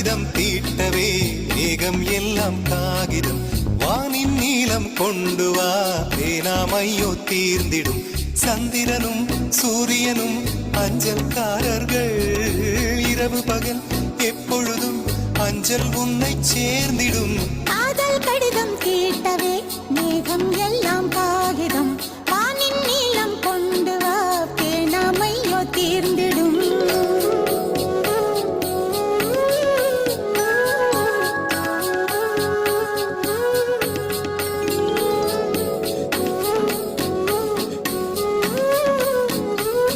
கடிதம் தீட்டவே மேகம் எல்லாம் காகிதம் வானின் நீளம் கொண்டு வா பேனாமையோ தீர்ந்திடும் சந்திரனும் சூரியனும் அஞ்சல்காரர்கள் இரவு பகல் எப்பொழுதும் அஞ்சல் உன்னை சேர்ந்திடும் காதல் கடிதம் தீட்டவே மேகம் எல்லாம் காகிதம் வானின் நீளம் கொண்டு வா பேனாமையோ தீர்ந்திடும்